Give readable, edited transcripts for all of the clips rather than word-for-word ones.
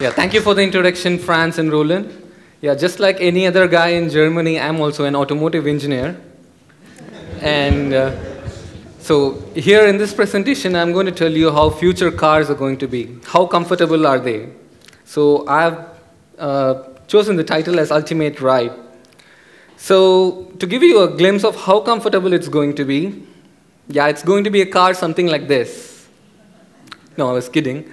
Yeah, thank you for the introduction, Franz and Roland. Yeah, just like any other guy in Germany, I'm also an automotive engineer. And so here in this presentation, I'm going to tell you how future cars are going to be. How comfortable are they? So I've chosen the title as Ultimate Ride. So to give you a glimpse of how comfortable it's going to be, yeah, it's going to be a car something like this. No, I was kidding.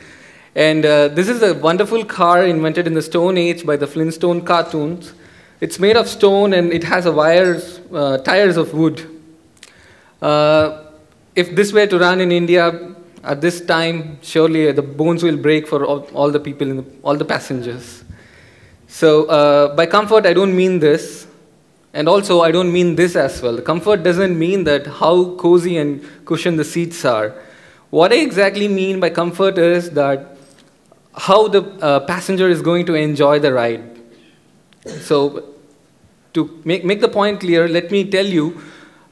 And this is a wonderful car invented in the Stone Age by the Flintstone cartoons. It's made of stone and it has tires of wood. If this were to run in India at this time, surely the bones will break for all the people, all the passengers. So by comfort, I don't mean this. And also, I don't mean this as well. Comfort doesn't mean that how cozy and cushioned the seats are. What I exactly mean by comfort is that how the passenger is going to enjoy the ride. So to make the point clear, let me tell you,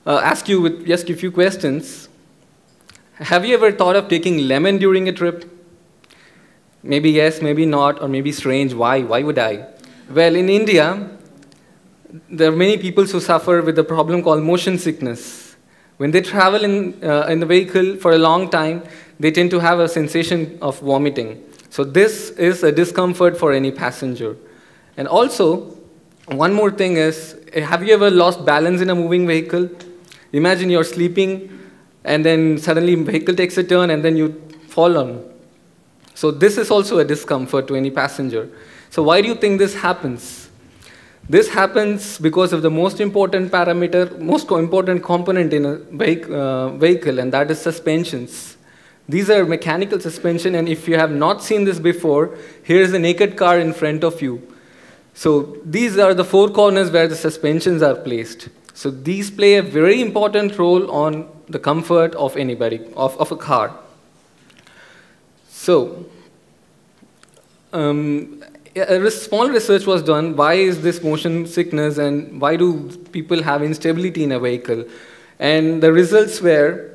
ask you with just a few questions. Have you ever thought of taking lemon during a trip? Maybe yes, maybe not, or maybe strange. Why? Why would I? Well, in India, there are many people who suffer with a problem called motion sickness. When they travel in the vehicle for a long time, they tend to have a sensation of vomiting. So this is a discomfort for any passenger. And also, one more thing is, have you ever lost balance in a moving vehicle? Imagine you're sleeping, and then suddenly the vehicle takes a turn, and then you fall on. So this is also a discomfort to any passenger. So why do you think this happens? This happens because of the most important parameter, most important component in a vehicle, and that is suspensions. These are mechanical suspension, and if you have not seen this before, here is a naked car in front of you. So these are the four corners where the suspensions are placed. So these play a very important role on the comfort of anybody, of a car. So a small research was done. Why is this motion sickness and why do people have instability in a vehicle? And the results were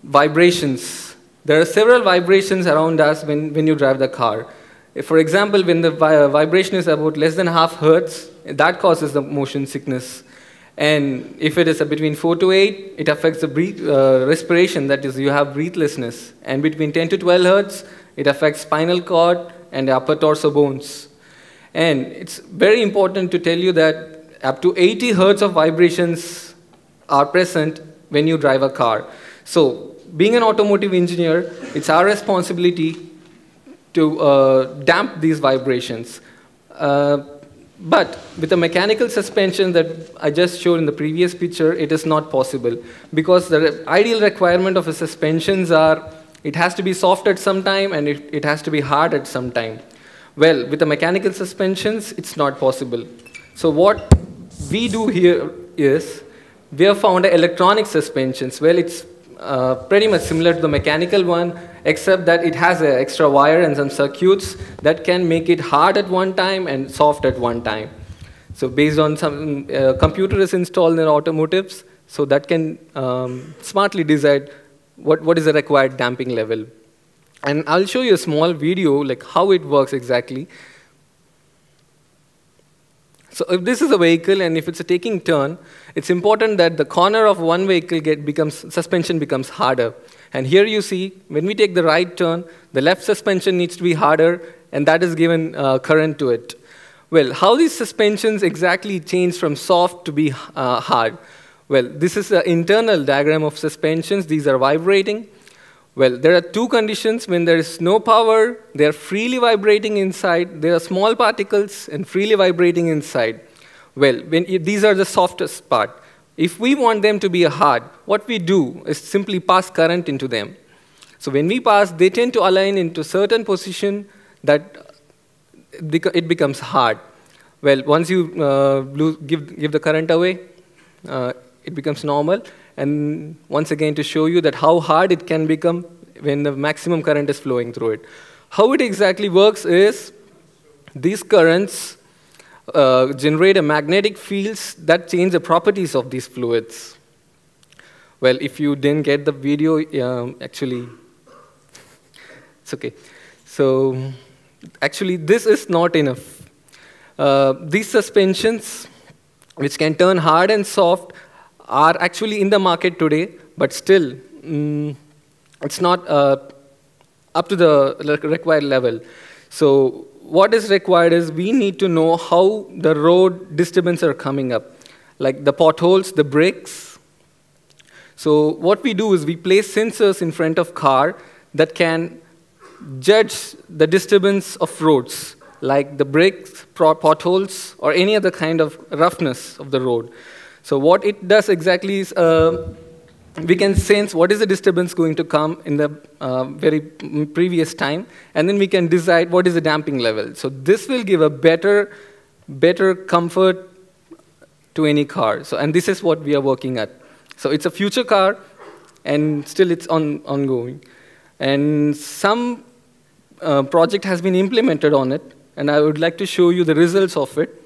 vibrations. There are several vibrations around us when you drive the car. For example, when the vibration is about less than half hertz, that causes the motion sickness. And if it is between 4 to 8, it affects the respiration, that is, you have breathlessness. And between 10 to 12 hertz, it affects spinal cord and the upper torso bones. And it's very important to tell you that up to 80 hertz of vibrations are present when you drive a car. So being an automotive engineer, it's our responsibility to damp these vibrations. But with the mechanical suspension that I just showed in the previous picture, it is not possible. Because the ideal requirement of a suspensions are, it has to be soft at some time and it has to be hard at some time. Well, with the mechanical suspensions, it's not possible. So what we do here is, we have found electronic suspensions. Well, it's pretty much similar to the mechanical one, except that it has an extra wire and some circuits that can make it hard at one time and soft at one time. So based on some computer is installed in automotives, so that can smartly decide what is the required damping level. And I'll show you a small video, like how it works exactly. So if this is a vehicle and if it's a taking turn, it's important that the corner of one vehicle suspension becomes harder. And here you see, when we take the right turn, the left suspension needs to be harder, and that is given current to it. Well, how these suspensions exactly change from soft to be hard? Well, this is the internal diagram of suspensions. These are vibrating. Well, there are two conditions. When there is no power, they are freely vibrating inside. There are small particles and freely vibrating inside. Well, these are the softest part. If we want them to be hard, what we do is simply pass current into them. So when we pass, they tend to align into certain position that it becomes hard. Well, once you give the current away, it becomes normal. And once again, to show you that how hard it can become when the maximum current is flowing through it. How it exactly works is, these currents generate a magnetic fields that change the properties of these fluids. Well, if you didn't get the video, actually, it's okay. So actually this is not enough. These suspensions, which can turn hard and soft, are actually in the market today, but still, it's not up to the required level. So what is required is we need to know how the road disturbances are coming up, like the potholes, the bricks. So what we do is we place sensors in front of car that can judge the disturbance of roads, like the bricks, potholes, or any other kind of roughness of the road. So what it does exactly is we can sense what is the disturbance going to come in the very previous time, and then we can decide what is the damping level. So this will give a better comfort to any car. So, and this is what we are working at. So it's a future car, and still it's ongoing. And some project has been implemented on it, and I would like to show you the results of it.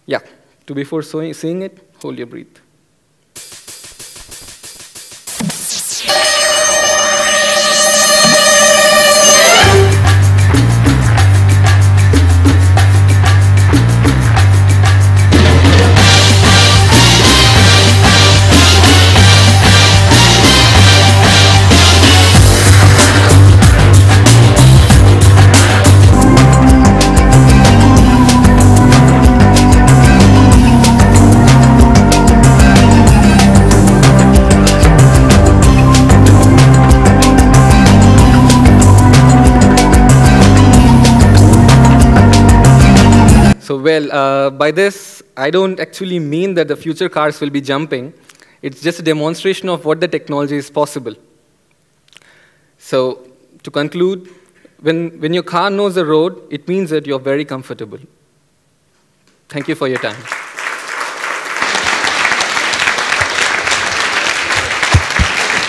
Yeah, before seeing it, hold your breath. Well, by this, I don't actually mean that the future cars will be jumping. It's just a demonstration of what the technology is possible. So, to conclude, when your car knows the road, it means that you're very comfortable. Thank you for your time.